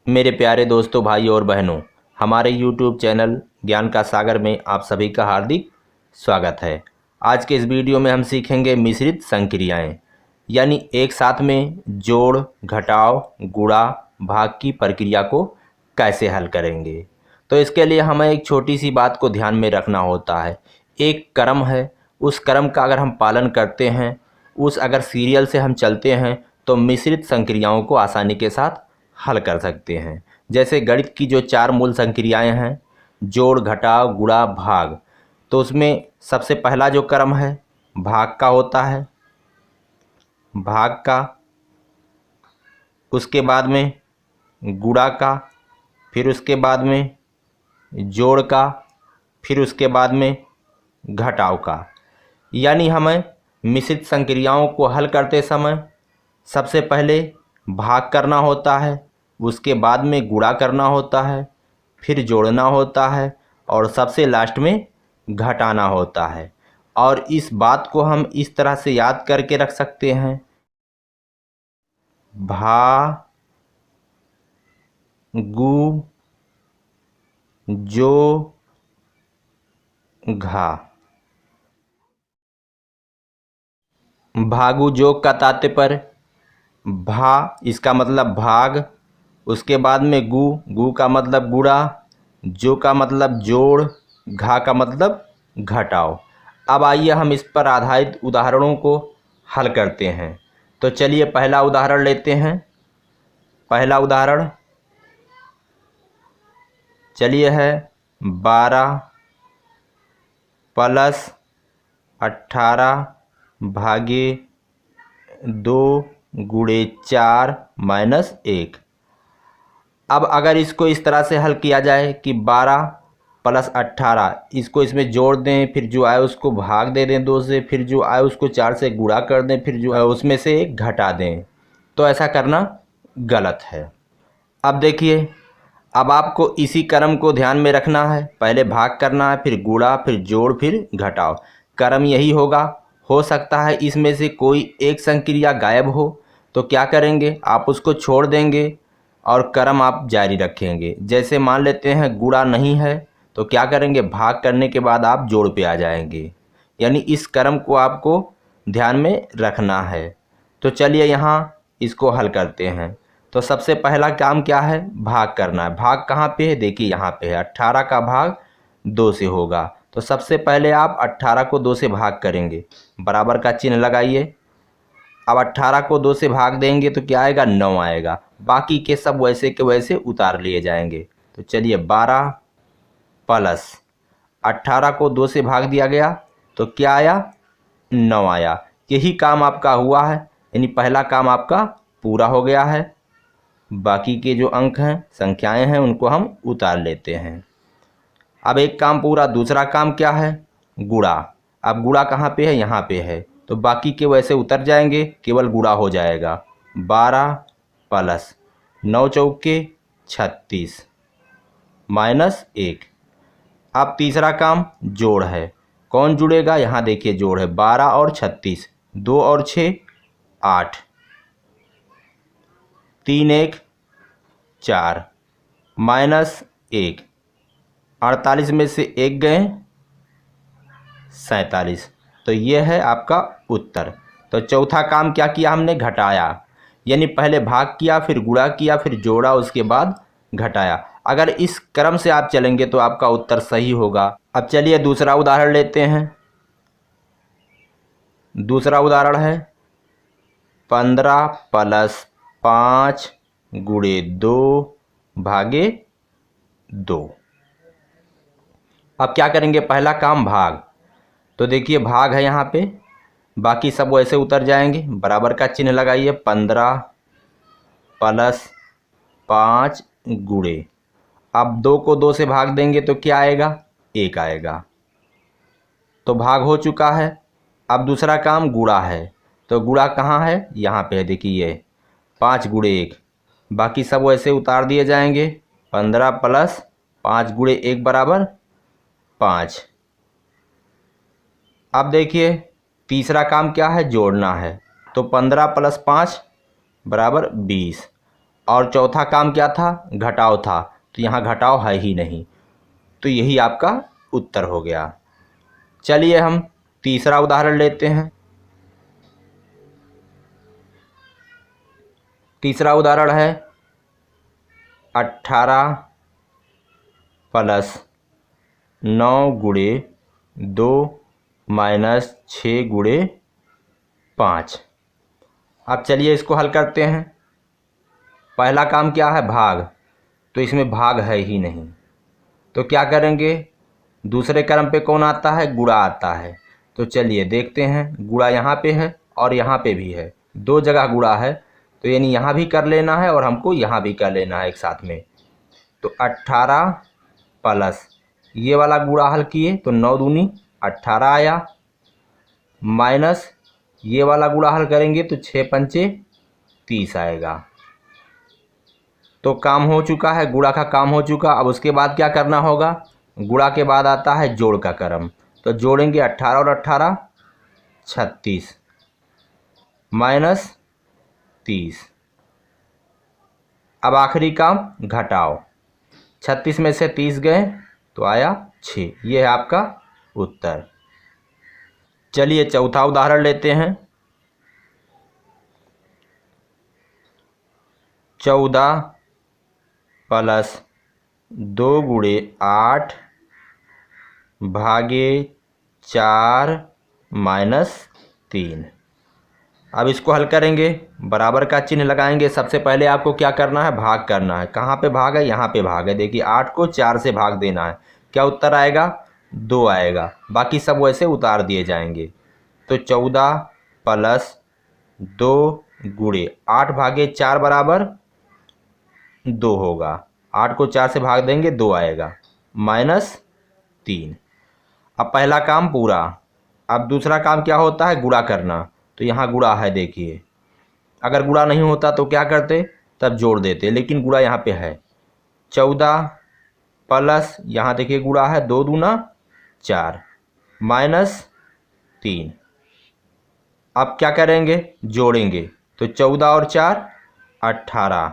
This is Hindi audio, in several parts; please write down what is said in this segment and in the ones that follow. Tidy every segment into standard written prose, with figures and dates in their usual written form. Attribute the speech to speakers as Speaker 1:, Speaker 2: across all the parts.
Speaker 1: मेरे प्यारे दोस्तों, भाइयों और बहनों, हमारे YouTube चैनल ज्ञान का सागर में आप सभी का हार्दिक स्वागत है। आज के इस वीडियो में हम सीखेंगे मिश्रित संक्रियाएं, यानी एक साथ में जोड़, घटाव, गुणा, भाग की प्रक्रिया को कैसे हल करेंगे। तो इसके लिए हमें एक छोटी सी बात को ध्यान में रखना होता है। एक क्रम है, उस क्रम का अगर हम पालन करते हैं, अगर सीरियल से हम चलते हैं तो मिश्रित संक्रियाओं को आसानी के साथ हल कर सकते हैं। जैसे गणित की जो 4 मूल संक्रियाएं हैं, जोड़, घटाव, गुणा, भाग, तो उसमें सबसे पहला जो क्रम है भाग का होता है, भाग का, उसके बाद में गुणा का, फिर उसके बाद में जोड़ का, फिर उसके बाद में घटाव का। यानी हमें मिश्रित संक्रियाओं को हल करते समय सबसे पहले भाग करना होता है, उसके बाद में गुणा करना होता है, फिर जोड़ना होता है और सबसे लास्ट में घटाना होता है। और इस बात को हम इस तरह से याद करके रख सकते हैं, भा गु जो घा। भागु जोग का तात्पर्य भा, इसका मतलब भाग, उसके बाद में गु का मतलब गुणा, जो का मतलब जोड़, घा का मतलब घटाव। अब आइए हम इस पर आधारित उदाहरणों को हल करते हैं। तो चलिए पहला उदाहरण लेते हैं। पहला उदाहरण चलिए है 12 प्लस 18 भागे 2 गुणे 4 माइनस 1। अब अगर इसको इस तरह से हल किया जाए कि 12 प्लस 18, इसको इसमें जोड़ दें, फिर जो आए उसको भाग दे दें 2 से, फिर जो आए उसको 4 से गुणा कर दें, फिर जो है उसमें से 1 घटा दें, तो ऐसा करना गलत है। अब देखिए, अब आपको इसी क्रम को ध्यान में रखना है। पहले भाग करना है, फिर गुणा, फिर जोड़, फिर घटाव। क्रम यही होगा। हो सकता है इसमें से कोई एक संक्रिया गायब हो, तो क्या करेंगे, आप उसको छोड़ देंगे और क्रम आप जारी रखेंगे। जैसे मान लेते हैं गुणा नहीं है, तो क्या करेंगे, भाग करने के बाद आप जोड़ पे आ जाएंगे। यानी इस क्रम को आपको ध्यान में रखना है। तो चलिए यहाँ इसको हल करते हैं। तो सबसे पहला काम क्या है, भाग करना है। भाग कहाँ पे है, देखिए यहाँ पे है। 18 का भाग 2 से होगा, तो सबसे पहले आप 18 को 2 से भाग करेंगे, बराबर का चिन्ह लगाइए। अब 18 को 2 से भाग देंगे तो क्या आएगा, 9 आएगा। बाकी के सब वैसे के वैसे उतार लिए जाएंगे। तो चलिए 12 प्लस 18 को 2 से भाग दिया गया तो क्या आया, 9 आया। यही काम आपका हुआ है, यानी पहला काम आपका पूरा हो गया है। बाकी के जो अंक हैं, संख्याएं हैं, उनको हम उतार लेते हैं। अब एक काम पूरा। दूसरा काम क्या है, गुणा। अब गुणा कहाँ पे है, यहाँ पे है, तो बाकी के वैसे उतर जाएंगे, केवल गुणा हो जाएगा। 12 प्लस 9 चौके 36 माइनस 1। अब तीसरा काम जोड़ है। कौन जुड़ेगा, यहाँ देखिए जोड़ है, 12 और 36, 2 और 6 8, 3 1 4 माइनस 1। 48 में से 1 गए 47। तो ये है आपका उत्तर। तो चौथा काम क्या किया हमने, घटाया। यानी पहले भाग किया, फिर गुणा किया, फिर जोड़ा, उसके बाद घटाया। अगर इस क्रम से आप चलेंगे तो आपका उत्तर सही होगा। अब चलिए दूसरा उदाहरण लेते हैं। दूसरा उदाहरण है 15 प्लस 5 गुणे 2 भागे 2। अब क्या करेंगे, पहला काम भाग। तो देखिए भाग है यहाँ पे, बाकी सब वैसे उतर जाएंगे, बराबर का चिन्ह लगाइए। 15 प्लस 5 गुणे, अब 2 को 2 से भाग देंगे तो क्या आएगा, 1 आएगा। तो भाग हो चुका है। अब दूसरा काम गुणा है। तो गुणा कहाँ है, यहाँ पे है, देखिए ये 5 गुणे 1, बाकी सब वैसे उतार दिए जाएंगे। 15 प्लस 5 गुणे 1 बराबर 5। अब देखिए तीसरा काम क्या है, जोड़ना है। तो 15 प्लस 5 बराबर 20। और चौथा काम क्या था, घटाव था, तो यहाँ घटाव है ही नहीं, तो यही आपका उत्तर हो गया। चलिए हम तीसरा उदाहरण लेते हैं। तीसरा उदाहरण है 18 प्लस 9 गुणे 2 माइनस 6 गुणे 5। अब चलिए इसको हल करते हैं। पहला काम क्या है, भाग, तो इसमें भाग है ही नहीं, तो क्या करेंगे, दूसरे क्रम पे कौन आता है, गुणा आता है। तो चलिए देखते हैं, गुणा यहाँ पे है और यहाँ पे भी है, दो जगह गुणा है, तो यानी यहाँ भी कर लेना है और हमको यहाँ भी कर लेना है एक साथ में। तो 18 प्लस ये वाला गुणा हल किए तो 9 दूनी 18 आया, माइनस ये वाला गुणा हल करेंगे तो 6 पंचे 30 आएगा। तो काम हो चुका है, गुणा का काम हो चुका। अब उसके बाद क्या करना होगा, गुणा के बाद आता है जोड़ का क्रम, तो जोड़ेंगे 18 और 18 36 माइनस 30। अब आखिरी काम घटाओ, 36 में से 30 गए तो आया 6। ये है आपका उत्तर। चलिए चौथा उदाहरण लेते हैं। 14 प्लस 2 गुणे 8 भागे 4 माइनस 3। अब इसको हल करेंगे, बराबर का चिन्ह लगाएंगे। सबसे पहले आपको क्या करना है, भाग करना है। कहाँ पे भाग है, यहाँ पे भाग है। देखिए 8 को 4 से भाग देना है, क्या उत्तर आएगा, 2 आएगा। बाकी सब वैसे उतार दिए जाएंगे। तो 14 प्लस 2 गुणे 8 भागे 4 बराबर 2 होगा। 8 को 4 से भाग देंगे 2 आएगा, माइनस 3। अब पहला काम पूरा। अब दूसरा काम क्या होता है, गुणा करना। तो यहाँ गुणा है, देखिए अगर गुणा नहीं होता तो क्या करते, तब जोड़ देते, लेकिन गुणा यहाँ पे है। 14 प्लस यहाँ देखिए गुणा है, 2 दूना 4 माइनस 3। अब क्या करेंगे, जोड़ेंगे। तो 14 और 4 18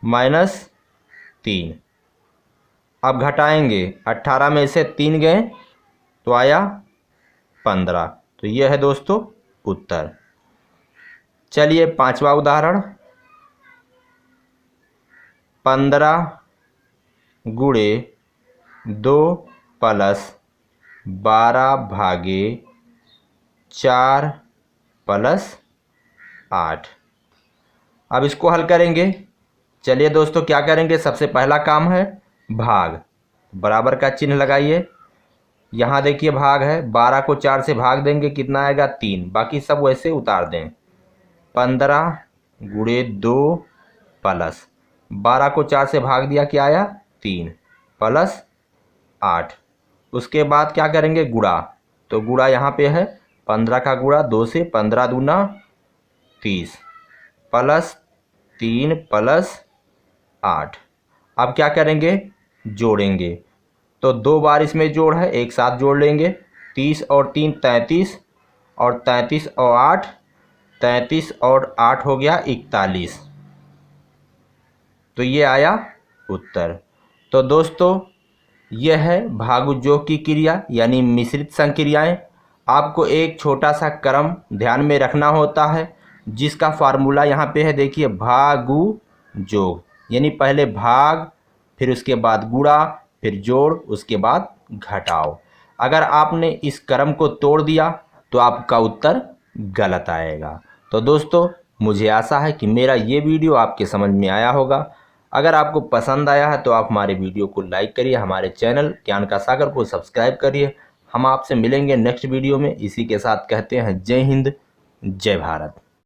Speaker 1: माइनस 3। अब घटाएंगे, 18 में से 3 गए तो आया 15। तो यह है दोस्तों उत्तर। चलिए पांचवा उदाहरण। 15 गुणे 2 प्लस 12 भागे 4 प्लस 8। अब इसको हल करेंगे। चलिए दोस्तों क्या करेंगे, सबसे पहला काम है भाग, बराबर का चिन्ह लगाइए। यहाँ देखिए भाग है, 12 को 4 से भाग देंगे, कितना आएगा 3। बाकी सब वैसे उतार दें। 15 गुणे 2 प्लस 12 को 4 से भाग दिया, क्या आया 3 प्लस 8। उसके बाद क्या करेंगे, गुणा। तो गुणा यहाँ पे है, 15 का गुणा 2 से, 15 दूना 30 प्लस 3 प्लस 8। अब क्या करेंगे, जोड़ेंगे। तो 2 बार इसमें जोड़ है, एक साथ जोड़ लेंगे। 30 और 3 33 और 33 और 8 33 और 8 हो गया 41। तो ये आया उत्तर। तो दोस्तों यह है भागुजोग की क्रिया यानी मिश्रित संक्रियाएं। आपको एक छोटा सा क्रम ध्यान में रखना होता है, जिसका फार्मूला यहाँ पे है, देखिए भागुजोग, यानी पहले भाग, फिर उसके बाद गुणा, फिर जोड़, उसके बाद घटाओ। अगर आपने इस क्रम को तोड़ दिया तो आपका उत्तर गलत आएगा। तो दोस्तों मुझे आशा है कि मेरा ये वीडियो आपके समझ में आया होगा। अगर आपको पसंद आया है तो आप हमारे वीडियो को लाइक करिए, हमारे चैनल ज्ञान का सागर को सब्सक्राइब करिए। हम आपसे मिलेंगे नेक्स्ट वीडियो में। इसी के साथ कहते हैं जय हिंद, जय भारत।